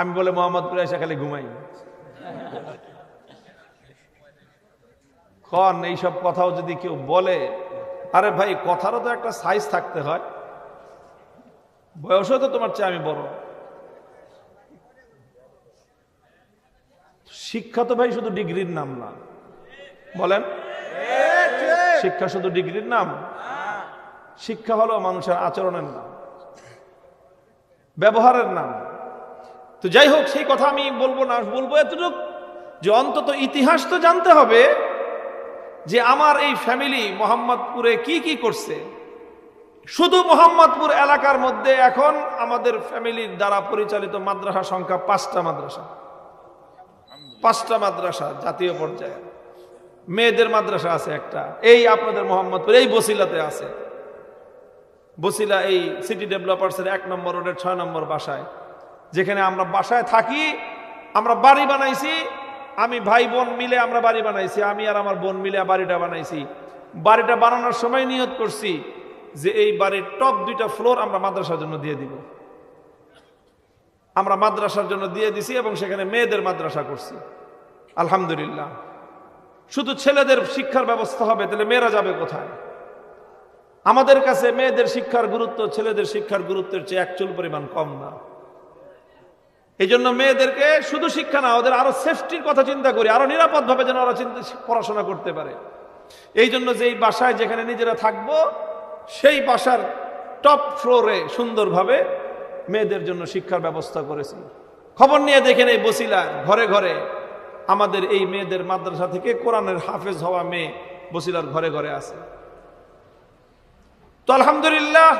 আমি বলে মোহাম্মদপুরে এসে খালি ঘুমাই। কন এইসব কথাও যদি কেউ বলে, আরে ভাই কথারও তো একটা সাইজ থাকতে হয়, বয়সও তো তোমার চেয়ে আমি বড়। শিক্ষা তো ভাই শুধু ডিগ্রির নাম না, বলেন শিক্ষা শুধু ডিগ্রির নাম? শিক্ষা হলো মানুষের আচরণের নাম, ব্যবহারের নাম। তো যাই হোক, সেই কথা আমি বলবো না, বলবো এতটুকু যে অন্তত ইতিহাস তো জানতে হবে যে আমার এই ফ্যামিলি মোহাম্মদপুরে কি কি করছে। শুধু মোহাম্মদপুর এলাকার মধ্যে এখন আমাদের ফ্যামিলির দ্বারা পরিচালিত মাদ্রাসা সংখ্যা 5টা মাদ্রাসা। 5টা মাদ্রাসা জাতীয় পর্যায়ে। মেয়েদের মাদ্রাসা আছে একটা, এই আপনাদের মোহাম্মদপুর এই বসিলাতে আছে। বসিলা এই সিটি ডেভেলপার্সের 1 নম্বর রোডের 6 নম্বর বাসায়, যেখানে আমরা বাসায় থাকি। আমরা বাড়ি বানাইছি, আমি ভাই বোন মিলে আমরা বাড়ি বানাইছি, আমি আর আমার বোন মিলে বাড়িটা বানাইছি। বাড়িটা বানানোর সময় নিয়ত করছি যে এই বাড়ির টপ 2টা ফ্লোর আমরা মাদ্রাসার জন্য দিয়ে দিব। আমরা মাদ্রাসার জন্য দিয়ে দিছি এবং সেখানে মেয়েদের মাদ্রাসা করছি। আলহামদুলিল্লাহ। শুধু ছেলেদের শিক্ষার ব্যবস্থা হবে, তাহলে মেয়েরা যাবে কোথায়? আমাদের কাছে মেয়েদের শিক্ষার গুরুত্ব ছেলেদের শিক্ষার গুরুত্বের চেয়ে 1 চুল পরিমাণ কম না। এই জন্য মেয়েদেরকে শুধু শিক্ষা না, ওদের আরো সেফটির কথা চিন্তা করি, আরো নিরাপদ ভাবে যেন ওরা পড়াশোনা করতে পারে। এই জন্য যে এই বাসায় যেখানে নিজেরা থাকবো, সেই বাসার টপ ফ্লোরে সুন্দরভাবে মেয়েদের জন্য শিক্ষার ব্যবস্থা করেছি। খবর নিয়ে দেখেন এই বসিলা ঘরে ঘরে আমাদের এই মেয়েদের মাদ্রাসা থেকে কোরআনের হাফেজ হওয়া মেয়ে বসিলার ঘরে ঘরে আছে। তো আলহামদুলিল্লাহ,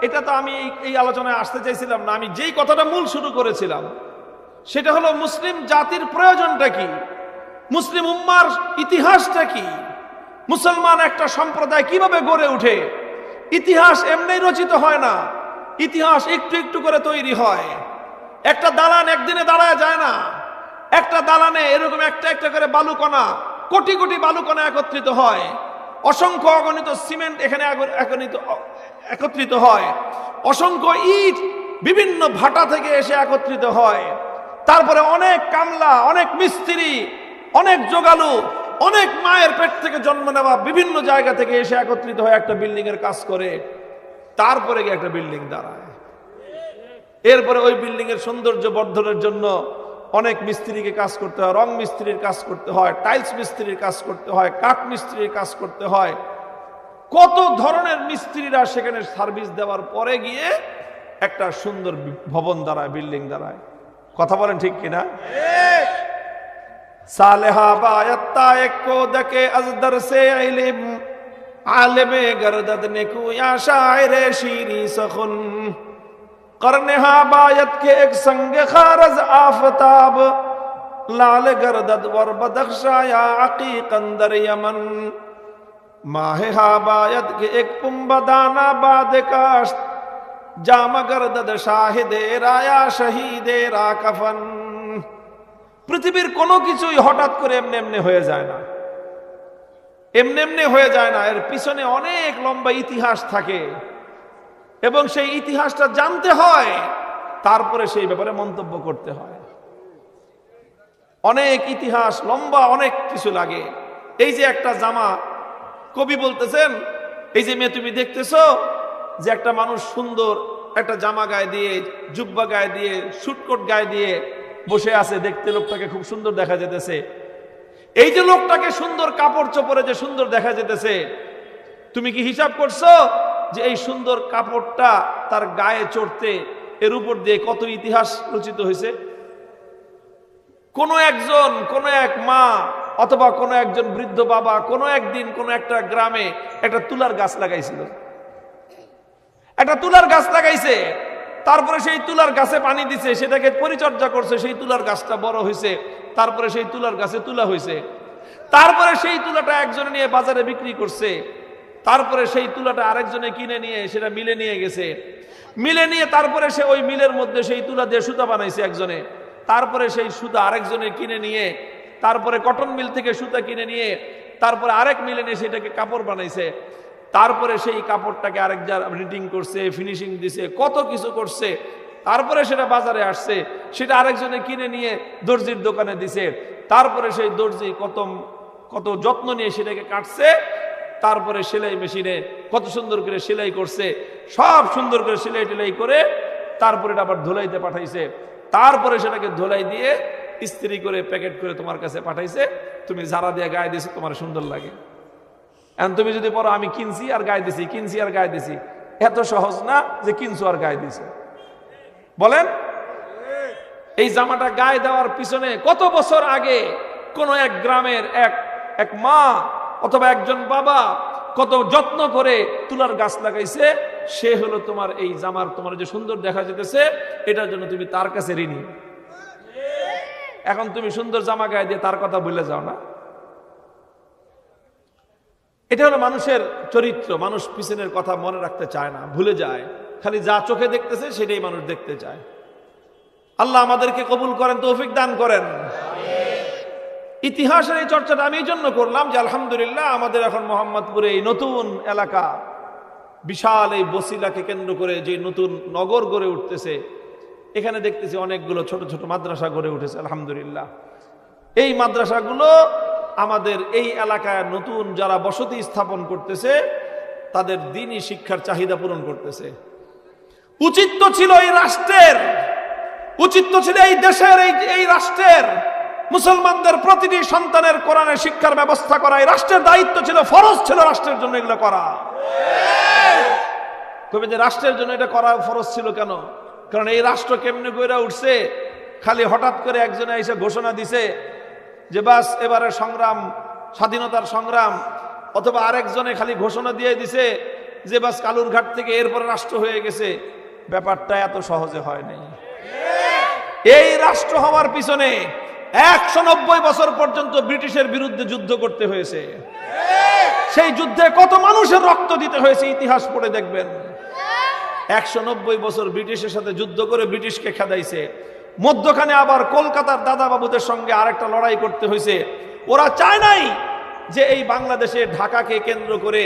এটা তো আমি এই আলোচনায় আসতে চাইছিলাম না। আমি যেই কথাটা মূল শুরু করেছিলাম সেটা হলো মুসলিম জাতির প্রয়োজনটা কি, মুসলিম উম্মার ইতিহাসটা কি, মুসলমান একটা সম্প্রদায় কিভাবে গড়ে ওঠে। ইতিহাস এমনি রচিত হয় না, ইতিহাস একটু একটু করে তৈরি হয়। একটা দালান একদিনে দাঁড়ায় যায় না। একটা দালানে এরকম একটা একটা করে বালুকণা, কোটি কোটি বালুকণা একত্রিত হয়। অসংখ্য অগণিত সিমেন্ট এখানে একত্রিত হয়। অসংখ্য ইট বিভিন্ন ভাটা থেকে এসে একত্রিত হয়। তারপরে অনেক কামলা, অনেক মিস্ত্রি, অনেক যোগালু, অনেক মায়ের পেট থেকে জন্ম নেওয়া বিভিন্ন জায়গা থেকে এসে একত্রিত হয় একটা বিল্ডিং এর কাজ করে। তারপরে গিয়ে একটা বিল্ডিং দাঁড়ায়। এরপরে ওই বিল্ডিং এর সৌন্দর্য বর্ধনের জন্য অনেক মিস্ত্রিকে কাজ করতে হয়, রং মিস্ত্রির কাজ করতে হয়, টাইলস মিস্ত্রির কাজ করতে হয়, কাঠ মিস্ত্রির কাজ করতে হয়। কত ধরনের মিস্ত্রিরা সেখানে সার্ভিস দেওয়ার পরে গিয়ে একটা সুন্দর ভবন দাঁড়ায়, বিল্ডিং দাঁড়ায়। কথা বলেন ঠিক কিনা? সালেহা বায়াত্তা একো দকে আজদর সে ইলম আলেমে গরদদ নেকু ইয়া শায়রে শিরি সখুন करनेहा बायत के एक संग खारज आफताब लाल गरदद वर बदख्शा या अकीकंदर यमन माहे हा बायत के एक पुंबदाना बाद काश्त जाम गरदद शाहिदे राया शहीदे रा कफन। পৃথিবীর কোনো কিছুই হঠাৎ করে এমনি এমনি হয়ে যায় না, এমনি এমনি হয়ে যায় না। এর পিছনে অনেক লম্বা ইতিহাস থাকে এবং সেই ইতিহাসটা জানতে হয়, তারপরে সেই ব্যাপারে মন্তব্য করতে হয়। অনেক ইতিহাস লম্বা, অনেক কিছু লাগে। এই যে একটা জামা, কবি বলতেছেন, এই যে মেয়ে তুমি দেখতেছো যে একটা মানুষ সুন্দর একটা জামা গায়ে দিয়ে, জুব্বা গায়ে দিয়ে, শুটকোট গায়ে দিয়ে বসে আছে, দেখতে লোকটাকে খুব সুন্দর দেখা যেতেছে। এই যে লোকটাকে সুন্দর কাপড় চোপড়ে যে সুন্দর দেখা যেতেছে, তুমি কি হিসাব করছো যে এই সুন্দর কাপড়টা তার গায়ে চড়তে এর উপর দিয়ে কত ইতিহাস রচিত হয়েছে? কোন একজন, কোন এক মা অথবা কোন একজন বৃদ্ধ বাবা কোন একদিন কোন একটা গ্রামে একটা তুলার গাছ লাগাইছিল। একটা তুলার গাছ লাগাইছে, তারপরে সেই তুলার গাছে পানি দিছে, সেটাকে পরিচর্যা করছে, সেই তুলার গাছটা বড় হয়েছে, তারপরে সেই তুলার গাছে তুলা হয়েছে, তারপরে সেই তুলাটা একজনে নিয়ে বাজারে বিক্রি করছে, তারপরে সেই তুলাটা আরেকজনে কিনে নিয়ে সেটা মিলে নিয়ে গেছে, মিলে নিয়ে তারপরে সে ওই মিলের মধ্যে সেই তুলা দিয়ে সুতা বানাইছে একজনে, তারপরে সেই সুতা আরেকজনে কিনে নিয়ে, তারপরে কটন মিল থেকে সুতা কিনে নিয়ে তারপরে আরেক মিলে নিয়ে সেটাকে কাপড় বানাইছে, তারপরে সেই কাপড়টাকে আরেক জায়গায় রিডিং করছে, ফিনিশিং দিছে, কত কিছু করছে। তারপরে সেটা বাজারে আসছে, সেটা আরেকজনে কিনে নিয়ে দর্জির দোকানে দিছে, তারপরে সেই দর্জি কত যত্ন নিয়ে সেটাকে কাটছে, তারপরে সেলাই মেশিনে কত সুন্দর করে সেলাই করছে, সব সুন্দর করে সেলাই টেলাই করে তারপরে এটা আবার ধুলাইতে পাঠাইছে, তারপরে সেটাকে ধুলাই দিয়ে ইস্ত্রি করে প্যাকেট করে তোমার কাছে পাঠাইছে, তুমি ঝাড়া দিয়ে গায়ে দিয়েছো, তোমার সুন্দর লাগে। এখন তুমি যদি বলো আমি কিনছি আর গায়ে দিছি, কিনছি আর গায়ে দিছি, এত সহজ না যে কিনছো আর গায়ে দিছে। বলেন, এই জামাটা গায়ে দেওয়ার পিছনে কত বছর আগে কোন এক গ্রামের এক মা অথবা একজন বাবা কত যত্ন করে তুলার গাছ লাগাইছে, সে হলো তোমার এই জামার, তোমার যে সুন্দর দেখা যেতেছে এটার জন্য তুমি তার কাছে ঋণী। এখন তুমি সুন্দর জামা গায়ে দিয়ে তার কথা ভুলে যাও না। এটা হলো মানুষের চরিত্র। মানুষ পিছনের কথা মনে রাখতে চায় না, ভুলে যায়, খালি যা চোখে দেখতেছে সেটাই মানুষ দেখতে চায়। আল্লাহ আমাদেরকে কবুল করেন, তৌফিক দান করেন। ইতিহাসের এই চর্চাটা আমি এই জন্য করলাম যে আলহামদুলিল্লাহ আমাদের এখন মোহাম্মদপুরে এই নতুন এলাকা, বিশাল এই বসিলাকে কেন্দ্র করে যে নতুন নগর গড়ে উঠতেছে, এখানে দেখতেছি অনেকগুলো ছোট ছোট মাদ্রাসা গড়ে উঠেছে আলহামদুলিল্লাহ। এই মাদ্রাসাগুলো আমাদের এই এলাকায় নতুন যারা বসতি স্থাপন করতেছে তাদের দ্বীনি শিক্ষার চাহিদা পূরণ করতেছে। উচিত তো ছিল এই রাষ্ট্রের, উচিত তো ছিল এই দেশের, এই রাষ্ট্রের মুসলমানদের প্রতিটি সন্তানের কোরআনের শিক্ষার ব্যবস্থা করা এই রাষ্ট্রের দায়িত্ব ছিল, ফরজ ছিল রাষ্ট্রের জন্য এগুলো করা। তবে যে রাষ্ট্রের জন্য এটা করা ফরজ ছিল কেন? কারণ এই রাষ্ট্র কেমনে গড়ে উঠছে, খালি হঠাৎ করে একজনে এসে ঘোষণা দিছে যে বাস এবারে সংগ্রাম, স্বাধীনতার সংগ্রাম, অথবা আরেকজনে খালি ঘোষণা দিয়ে দিছে যে বাস কালুরঘাট থেকে এরপরে রাষ্ট্র হয়ে গেছে। ব্যাপারটা এত সহজে হয় নাই। এই রাষ্ট্র হওয়ার পিছনে 190 বছর পর্যন্ত ব্রিটিশের বিরুদ্ধে যুদ্ধ করতে হয়েছে। সেই যুদ্ধে কত মানুষের রক্ত দিতে হয়েছে ইতিহাস পড়ে দেখবেন। 190 বছর ব্রিটিশের সাথে যুদ্ধ করে ব্রিটিশকে খেদাইছে। মধ্যখানে আবার কলকাতার দাদা বাবুদের সঙ্গে আরেকটা লড়াই করতে হয়েছে। ওরা চায় নাই যে এই বাংলাদেশে ঢাকাকে কেন্দ্র করে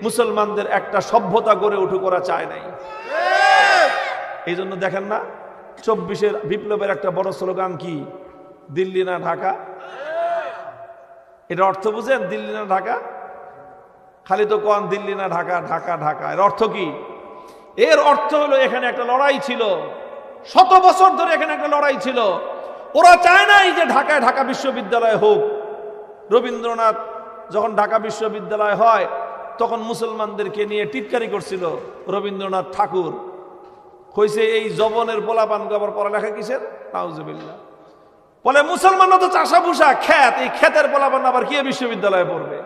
মুসলমানদের একটা সভ্যতা গড়ে উঠুক, ওরা চায় নাই। এই জন্য দেখেন না 24-এর বিপ্লবের একটা বড় স্লোগান কি? দিল্লি না ঢাকা। এটা অর্থ বুঝেন? দিল্লি না ঢাকা, খালি তো কোন দিল্লি না ঢাকা, ঢাকা ঢাকা। এর অর্থ কি? এর অর্থ হলো এখানে একটা লড়াই ছিল, 100 বছর ধরে এখানে একটা লড়াই ছিল। ওরা চায় নাই যে ঢাকায় ঢাকা বিশ্ববিদ্যালয় হোক। রবীন্দ্রনাথ যখন ঢাকা বিশ্ববিদ্যালয় হয় তখন মুসলমানদেরকে নিয়ে টিটকারি করছিল রবীন্দ্রনাথ ঠাকুর। কইছে এই জবনের পোলাপান আবার পড়ালেখা কিসের? নাউজুবিল্লাহ। বলে মুসলমানরা তো চাষা ভুষা ক্ষেত, এই ক্ষেতের পোলাপান আবার কি বিশ্ববিদ্যালয়ে পড়বে?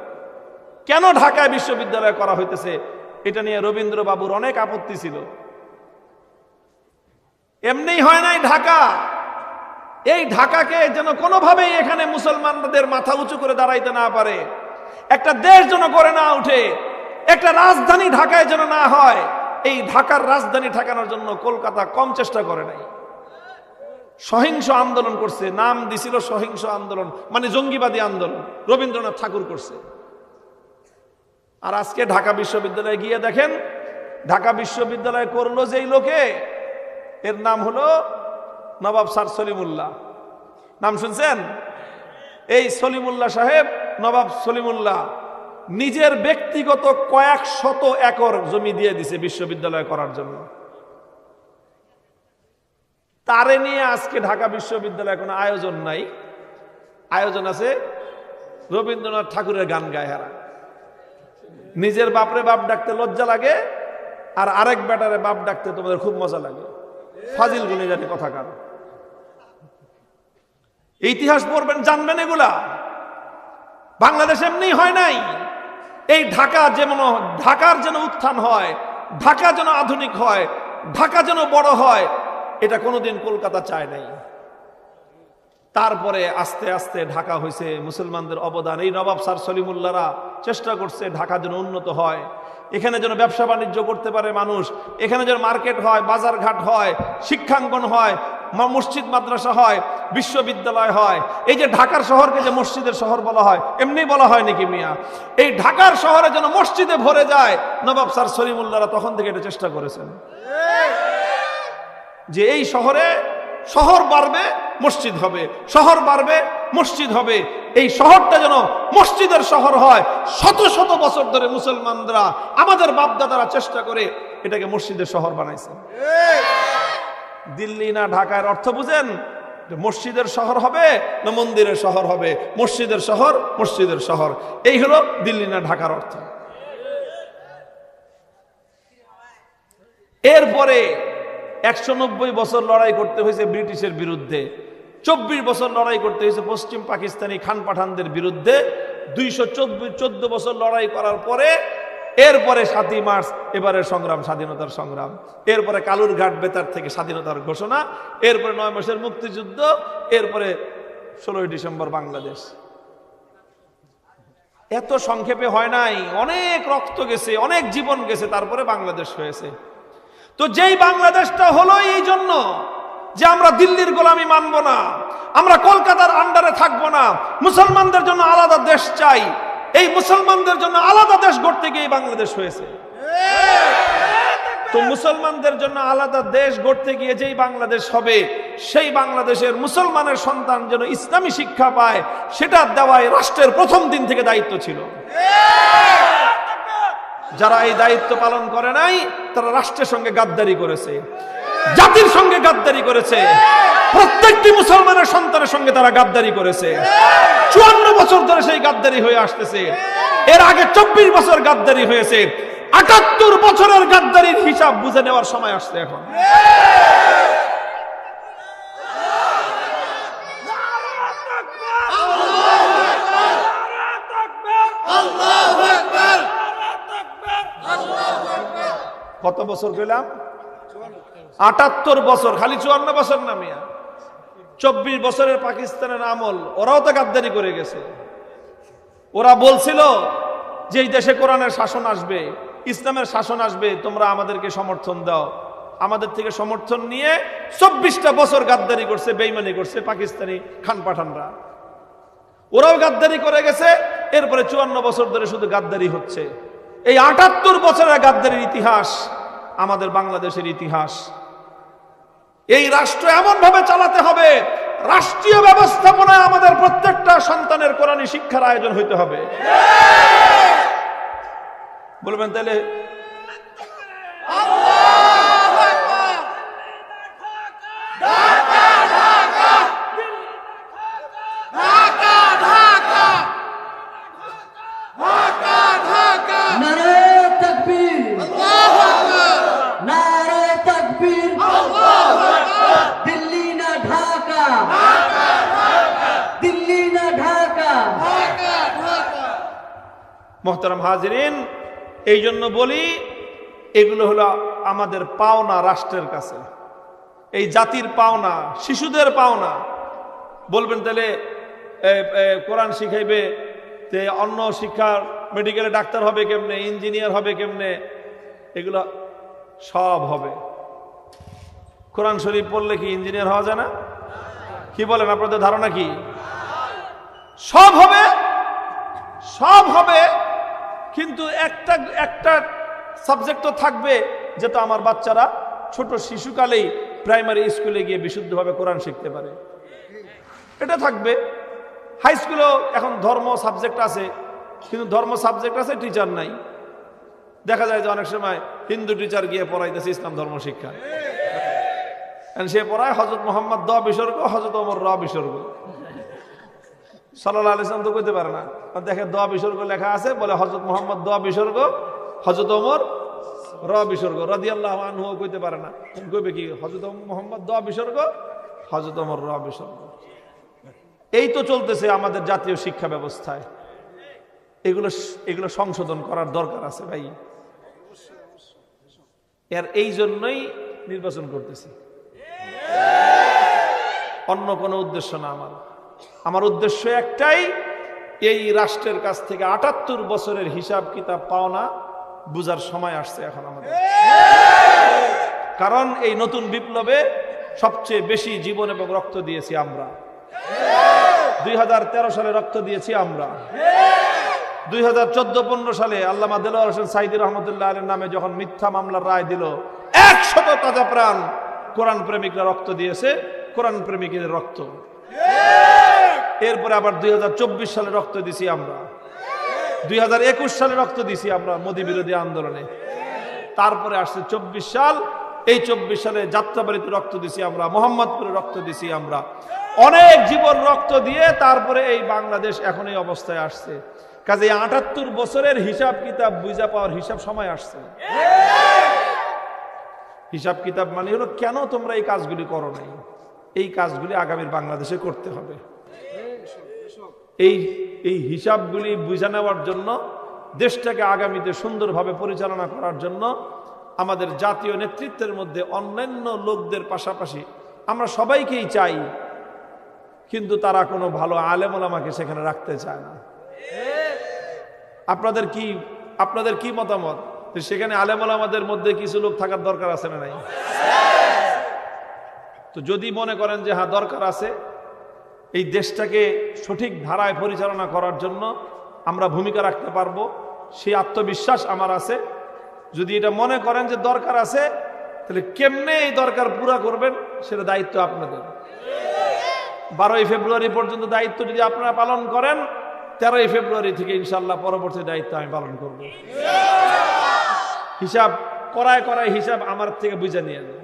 কেন ঢাকায় বিশ্ববিদ্যালয় করা হইতেছে? এটা নিয়ে রবীন্দ্র বাবুর অনেক আপত্তি ছিল। এমনি হয় নাই ঢাকা। এই ঢাকাকে যেন কোনোভাবেই এখানে মুসলমানদের মাথা উঁচু করে দাঁড়াইতে না পারে, একটা দেশ যেন গড়ে না উঠে, একটা রাজধানী ঢাকায় যেন না হয়, এই ঢাকার রাজধানী ঠেকানোর জন্য কলকাতা কম চেষ্টা করে নাই। সহিংস আন্দোলন করছে, নাম দিছিল সহিংস আন্দোলন, মানে জঙ্গিবাদী আন্দোলন রবীন্দ্রনাথ ঠাকুর করছে। আর আজকে ঢাকা বিশ্ববিদ্যালয়ে গিয়ে দেখেন, ঢাকা বিশ্ববিদ্যালয় করলো যেই লোকে, এর নাম হলো নবাব স্যার সলিমুল্লাহ। নাম শুনছেন? এই সলিমুল্লাহ সাহেব, নবাব সলিমুল্লাহ নিজের ব্যক্তিগত কয়েক শত একর জমি দিয়ে দিছে বিশ্ববিদ্যালয় করার জন্য। তারে নিয়ে আজকে ঢাকা বিশ্ববিদ্যালয়ে কোনো আয়োজন নাই। আয়োজন আছে রবীন্দ্রনাথ ঠাকুরের গান গায় হারা। নিজের বাপরে বাপ ডাকতে লজ্জা লাগে, আর আরেক বেটারে বাপ ডাকতে তোমাদের খুব মজা লাগে। ফাজিল গুলি জানি কথাকার। ইতিহাস পড়বেন, জানবেন এগুলা। বাংলাদেশ এমনি হয় নাই। এই ঢাকা যেমন, ঢাকার যেন উত্থান হয়, ঢাকা যেন আধুনিক হয়, ঢাকা যেন বড় হয়, এটা কোনোদিন কলকাতা চায় নাই। তারপরে আস্তে আস্তে ঢাকা হয়েছে মুসলমানদের অবদান। এই নবাব স্যার সলিমুল্লাহরা চেষ্টা করছে ঢাকা যেন উন্নত হয়, এখানে যেন ব্যবসা বাণিজ্য করতে পারে মানুষ, এখানে যেন মার্কেট হয়, বাজার ঘাট হয়, শিক্ষাঙ্গন হয়, মসজিদ মাদ্রাসা হয়, বিশ্ববিদ্যালয় হয়। এই যে ঢাকার শহরকে যে মসজিদের শহর বলা হয়, এমনি বলা হয় নাকি মিয়া? এই ঢাকার শহরে যেন মসজিদে ভরে যায়, নবাব স্যার সলিমুল্লাহরা তখন থেকে এটা চেষ্টা করেছেন। যে এই শহরে শহর বাড়বে মসজিদ হবে, শহর বাড়বে মসজিদ হবে, এই শহরটা যেন মসজিদের শহর হয়। শত শত বছর ধরে মুসলমানরা, আমাদের বাপদাদারা চেষ্টা করে এটাকে মসজিদের শহর বানাইছে। দিল্লি না ঢাকার অর্থ বুঝেন? মসজিদের শহর হবে না মন্দিরের শহর হবে? মসজিদের শহর, মসজিদের শহর, এই হলো দিল্লি না ঢাকার অর্থ। এরপরে 190 বছর লড়াই করতে হয়েছে ব্রিটিশের বিরুদ্ধে, 24 বছর লড়াই করতে হয়েছে পশ্চিম পাকিস্তানি খান পাঠানদের বিরুদ্ধে, 214 বছর লড়াই করার পরে এরপরে 7ই মার্চ এবারের সংগ্রাম, স্বাধীনতার সংগ্রাম। এরপরে কালুরঘাট বেতার থেকে স্বাধীনতার ঘোষণা, এরপরে 9 মাসের মুক্তিযুদ্ধ, এরপরে 16ই ডিসেম্বর বাংলাদেশ। এত সংক্ষেপে হয় নাই, অনেক রক্ত গেছে, অনেক জীবন গেছে, তারপরে বাংলাদেশ হয়েছে। তো যেই বাংলাদেশটা হলো এই জন্য যে আমরা দিল্লির গোলামি মানব না, আমরা কলকাতার আন্ডারে থাকবো না, মুসলমানদের জন্য আলাদা দেশ চাই। এই মুসলমানদের জন্য আলাদা দেশ গড়তে গিয়ে বাংলাদেশ হয়েছে। তো মুসলমানদের জন্য আলাদা দেশ গড়তে গিয়ে যেই বাংলাদেশ হবে, সেই বাংলাদেশের মুসলমানের সন্তান যেন ইসলামী শিক্ষা পায়, সেটা দেওয়াই রাষ্ট্রের প্রথম দিন থেকে দায়িত্ব ছিল। যারা এই দায়িত্ব পালন করে নাই, তারা রাষ্ট্রের সঙ্গে গাদ্দারি করেছে, জাতির সঙ্গে গাদ্দারি করেছে, প্রত্যেকটি মুসলমানের সন্তানের সঙ্গে তারা গাদ্দারি করেছে। 54 বছর ধরে সেই গাদ্দারি হয়ে আসতেছে। এর আগে 24 বছর গাদ্দারি হয়েছে। 78 বছরের গাদ্দারির হিসাব বুঝে নেওয়ার সময় আসছে এখন। কত বছর পেলাম? 78 বছর। খালি 54 বছর না মিয়া, 24 বছরের পাকিস্তানের আমল, ওরাও তো গাদ্দারি করে গেছে। ওরা বলছিল যে এই দেশে কোরআনের শাসন আসবে, ইসলামের শাসন আসবে, তোমরা আমাদেরকে সমর্থন দাও। আমাদের থেকে সমর্থন নিয়ে 24টা বছর গাদ্দারি করছে, বেঈমানি করছে পাকিস্তানি খান পাঠানরা। ওরাও গাদ্দারি করে গেছে। এরপরে 54 বছর ধরে শুধু গাদ্দারি হচ্ছে। এই 78 বছরের গাদ্দারির ইতিহাস আমাদের বাংলাদেশের ইতিহাস। এই রাষ্ট্র এমন ভাবে চালাতে হবে, রাষ্ট্রীয় ব্যবস্থাপনায় আমাদের প্রত্যেকটা সন্তানের কোরআনী শিক্ষার আয়োজন হইতে হবে। বলবেন তাহলে মোহতারাম হাজিরিন, এই জন্য বলি এগুলো হলো আমাদের পাওনা রাষ্ট্রের কাছে, এই জাতির পাওনা, শিশুদের পাওনা। বলবেন তাহলে কোরআন শিখাইবে, অন্য শিক্ষার মেডিকেলে ডাক্তার হবে কেমনে, ইঞ্জিনিয়ার হবে কেমনে, এগুলো সব হবে। কোরআন শরীফ পড়লে কি ইঞ্জিনিয়ার হওয়া যায় না? কি বলেন, আপনাদের ধারণা কি? সব হবে, সব হবে, কিন্তু একটা সাবজেক্ট তো থাকবে, যেটা আমার বাচ্চারা ছোট শিশুকালেই প্রাইমারি স্কুলে গিয়ে বিশুদ্ধভাবে কোরআন শিখতে পারে, এটা থাকবে। হাই স্কুলেও এখন ধর্ম সাবজেক্ট আছে, কিন্তু ধর্ম সাবজেক্ট আছে, টিচার নাই। দেখা যায় যে অনেক সময় হিন্দু টিচার গিয়ে পড়াইতেছে ইসলাম ধর্ম শিক্ষা, সে পড়ায় হযরত মুহাম্মদ দ বিসর্গ, হযরত ওমর র বিসর্গ। সাল্লাল্লাহু আলাইহি ওয়াসাল্লাম তো কইতে পারে না, দেখে দ বিসর্গ লেখা আছে, বলে হযরত মুহাম্মদ দ বিসর্গ, হযরত ওমর র বিসর্গ। রাদিয়াল্লাহু আনহু কইতে পারে না, কইবে কি হযরত মুহাম্মদ দ বিসর্গ, হযরত ওমর র বিসর্গ। এই তো চলতেছে আমাদের জাতীয় শিক্ষা ব্যবস্থায়। এগুলো সংশোধন করার দরকার আছে ভাই। এর এই জন্যই নির্বাচন করতেছি, অন্য কোনো উদ্দেশ্য না। আমার উদ্দেশ্য একটাই, এই রাষ্ট্রের কাছ থেকে 78 বছরের হিসাব কিতাব পাওনা বুঝার সময় আসছে এখন আমাদের। কারণ এই নতুন বিপ্লবে সবচেয়ে বেশি জীবন এবং রক্ত দিয়েছি আমরা। 2013 সালে রক্ত দিয়েছি আমরা। 2014-15 সালে আল্লামা দেলোয়ার হোসেন সাঈদী রহমতুল্লাহ আলাইহির নামে যখন মিথ্যা মামলার রায় দিল, 100 তাজা প্রাণ কোরআন প্রেমিকরা রক্ত দিয়েছে, কোরআন প্রেমিকদের রক্ত। এরপরে আবার 2024 সালে রক্ত দিছি আমরা, 2021 সালে রক্ত দিছি আমরা মোদী বিরোধী আন্দোলনে। তারপরে আসছে 24 সাল, এই 24 সালে যাত্রাবাড়িতে রক্ত দিছি আমরা, মোহাম্মদপুরে রক্ত দিছি আমরা, অনেক জীবন রক্ত দিয়ে তারপরে এই বাংলাদেশ এখন এই অবস্থায় আসছে। কাজে 78 বছরের হিসাব কিতাব বুঝা পাওয়ার হিসাব সময় আসছে। হিসাব কিতাব মানে হলো কেন তোমরা এই কাজগুলি করো নাই, এই কাজগুলি আগামীর বাংলাদেশে করতে হবে। এই হিসাবগুলি বুঝে নেওয়ার জন্য, দেশটাকে আগামীতে সুন্দরভাবে পরিচালনা করার জন্য আমাদের জাতীয় নেতৃত্বের মধ্যে অন্যান্য লোকদের পাশাপাশি আমরা সবাইকেই চাই, কিন্তু তারা কোনো ভালো আলেম ওলামাকে সেখানে রাখতে চায় না। আপনাদের কি মতামত? সেখানে আলেম ওলামাদের মধ্যে কিছু লোক থাকার দরকার আছে না নাই? তো যদি মনে করেন যে হ্যাঁ দরকার আছে, এই দেশটাকে সঠিক ধারায় পরিচালনা করার জন্য আমরা ভূমিকা রাখতে পারবো, সেই আত্মবিশ্বাস আমার আছে। যদি এটা মনে করেন যে দরকার আছে, তাহলে কেমনে এই দরকার পুরা করবেন সেটা দায়িত্ব আপনাদের। 12ই ফেব্রুয়ারি পর্যন্ত দায়িত্ব যদি আপনারা পালন করেন, 13ই ফেব্রুয়ারি থেকে ইনশাল্লাহ পরবর্তী দায়িত্ব আমি পালন করব। হিসাব করায় হিসাব আমার থেকে বুঝে নিয়ে যান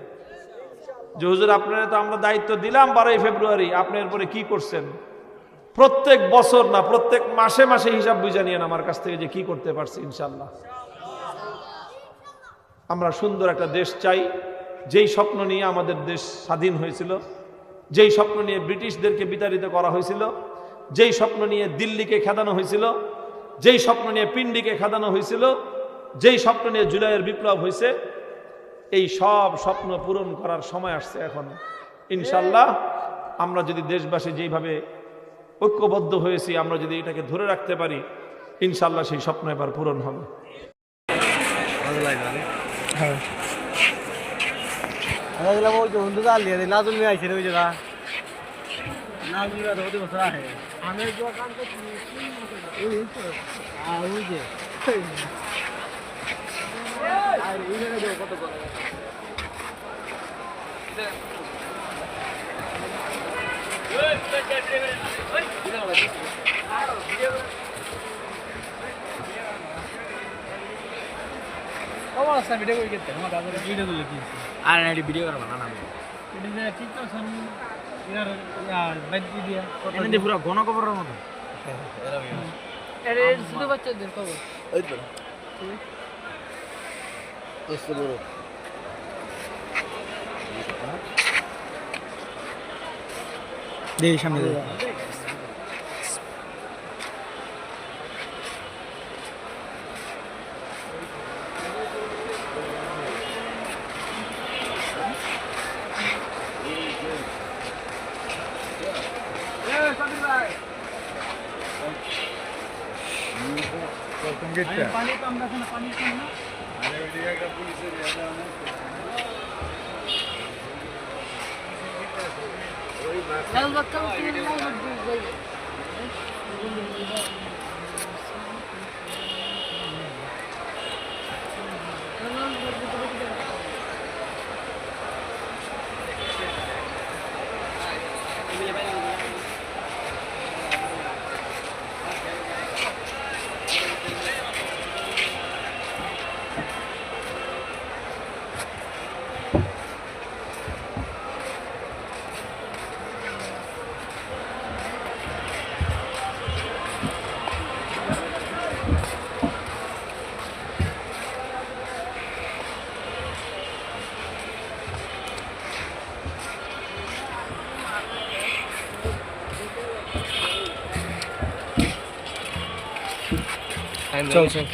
যে হুজুর আপনারা তো আমরা দায়িত্ব দিলাম 12ই ফেব্রুয়ারি, আপনি এরপরে কি করছেন? প্রত্যেক বছর না, প্রত্যেক মাসে মাসে হিসাব বুঝে নিয়েন আমার কাছ থেকে যে কি করতে পারছি। ইনশাল্লাহ আমরা সুন্দর একটা দেশ চাই, যেই স্বপ্ন নিয়ে আমাদের দেশ স্বাধীন হয়েছিল, যেই স্বপ্ন নিয়ে ব্রিটিশদেরকে বিতাড়িত করা হয়েছিল, যেই স্বপ্ন নিয়ে দিল্লিকে খেদানো হয়েছিল, যেই স্বপ্ন নিয়ে পিন্ডিকে খেদানো হয়েছিল, যেই স্বপ্ন নিয়ে জুলাইয়ের বিপ্লব হয়েছে, এই সব স্বপ্ন পূরণ করার সময় আসছে এখন। ইনশাল্লাহ আমরা যদি দেশবাসী যেইভাবে ঐক্যবদ্ধ হয়েছি, আমরা যদি এটাকে ধরে রাখতে পারি, ইনশাল্লাহ সেই স্বপ্ন এবার পূরণ হবে। ভিডিও করবো না পুরো গণখবরের মতো শুধু বাচ্চাদের খবর সামনে পানি কম রাখে না, পানি কম না। লাল বাচ্চা চল চল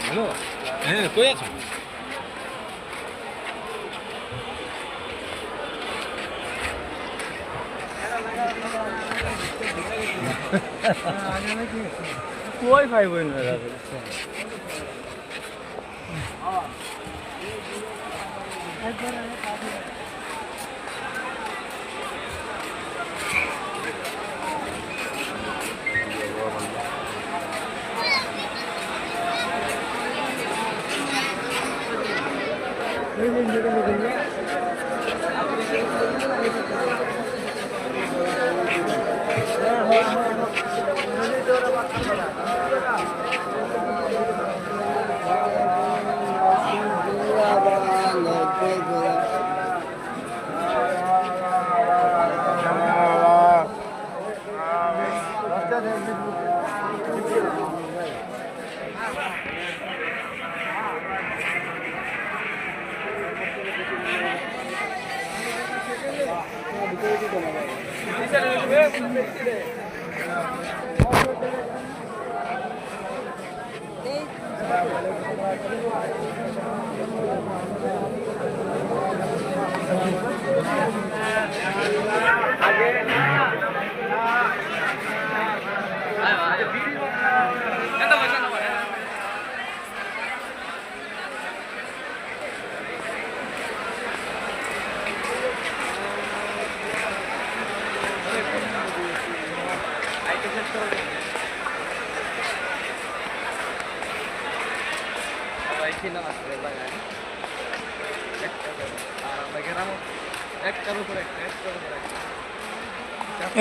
হ্যালো, হ্যাঁ কই আছো? কই পাইব না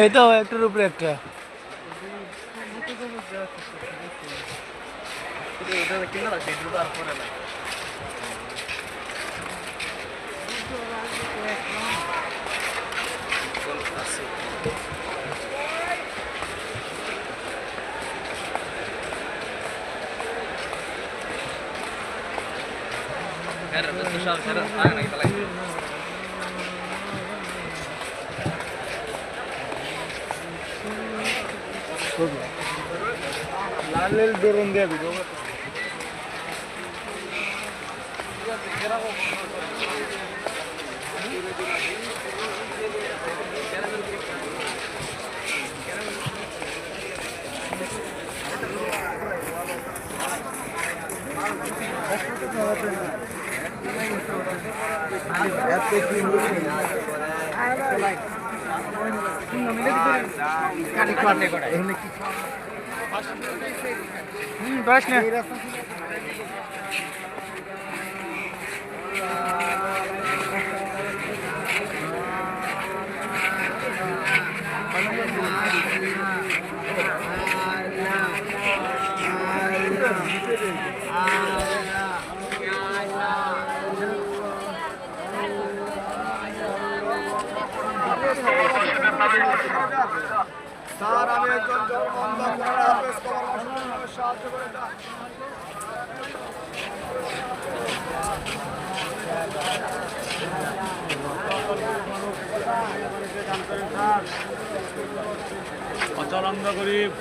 এটাও একটার উপরে একটা লালের ডরন দিয়ে ভিডিও बस ना স্যার আমি একজন সাহায্য করে অচল অন্ধ গরিব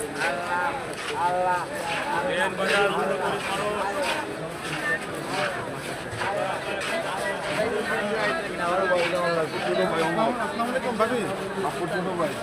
আল্লাহ বাজার অন্ধ গরিব আসসালামু আলাইকুম ভাই